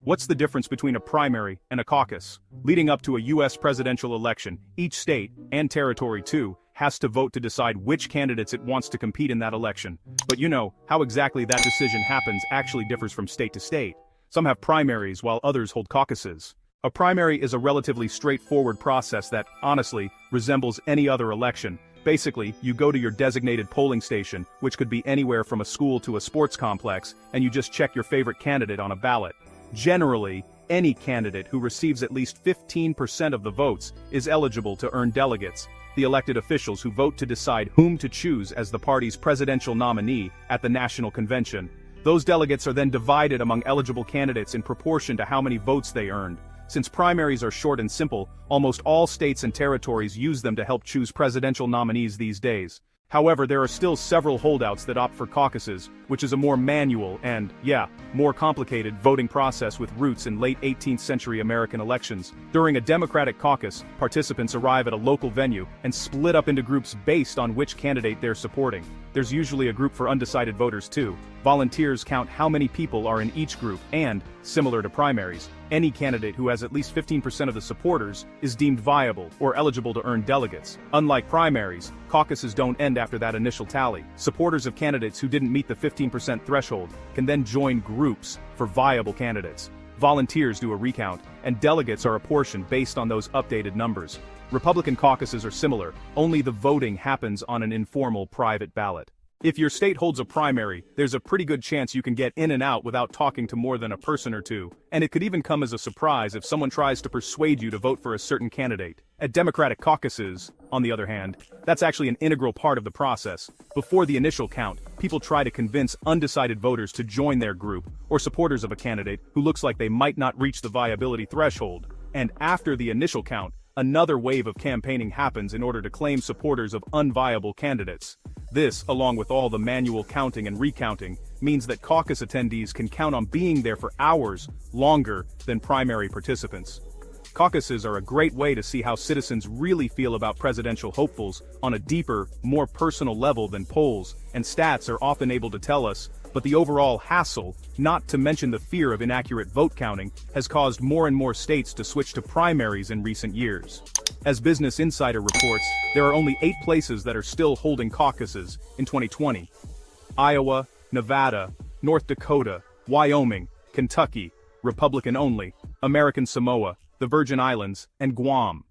What's the difference between a primary and a caucus? Leading up to a U.S. presidential election, each state, and territory too, has to vote to decide which candidates it wants to compete in that election. But how exactly that decision happens actually differs from state to state. Some have primaries while others hold caucuses. A primary is a relatively straightforward process that, honestly, resembles any other election. Basically, you go to your designated polling station, which could be anywhere from a school to a sports complex, and you just check your favorite candidate on a ballot. Generally, any candidate who receives at least 15% of the votes is eligible to earn delegates, the elected officials who vote to decide whom to choose as the party's presidential nominee at the national convention. Those delegates are then divided among eligible candidates in proportion to how many votes they earned. Since primaries are short and simple, almost all states and territories use them to help choose presidential nominees these days. However, there are still several holdouts that opt for caucuses, which is a more manual and, more complicated voting process with roots in late 18th century American elections. During a Democratic caucus, participants arrive at a local venue and split up into groups based on which candidate they're supporting. There's usually a group for undecided voters too. Volunteers count how many people are in each group and, similar to primaries, any candidate who has at least 15% of the supporters is deemed viable or eligible to earn delegates. Unlike primaries, caucuses don't end after that initial tally. Supporters of candidates who didn't meet the 15% threshold can then join groups for viable candidates. Volunteers do a recount, and delegates are apportioned based on those updated numbers. Republican caucuses are similar, only the voting happens on an informal private ballot. If your state holds a primary, there's a pretty good chance you can get in and out without talking to more than a person or two, and it could even come as a surprise if someone tries to persuade you to vote for a certain candidate. At Democratic caucuses, on the other hand, that's actually an integral part of the process. Before the initial count, people try to convince undecided voters to join their group, or supporters of a candidate who looks like they might not reach the viability threshold. And after the initial count, another wave of campaigning happens in order to claim supporters of unviable candidates. This, along with all the manual counting and recounting, means that caucus attendees can count on being there for hours longer than primary participants. Caucuses are a great way to see how citizens really feel about presidential hopefuls on a deeper, more personal level than polls and stats are often able to tell us, but the overall hassle, not to mention the fear of inaccurate vote counting, has caused more and more states to switch to primaries in recent years. As Business Insider reports, there are only 8 places that are still holding caucuses in 2020. Iowa, Nevada, North Dakota, Wyoming, Kentucky, Republican only, American Samoa, the Virgin Islands, and Guam.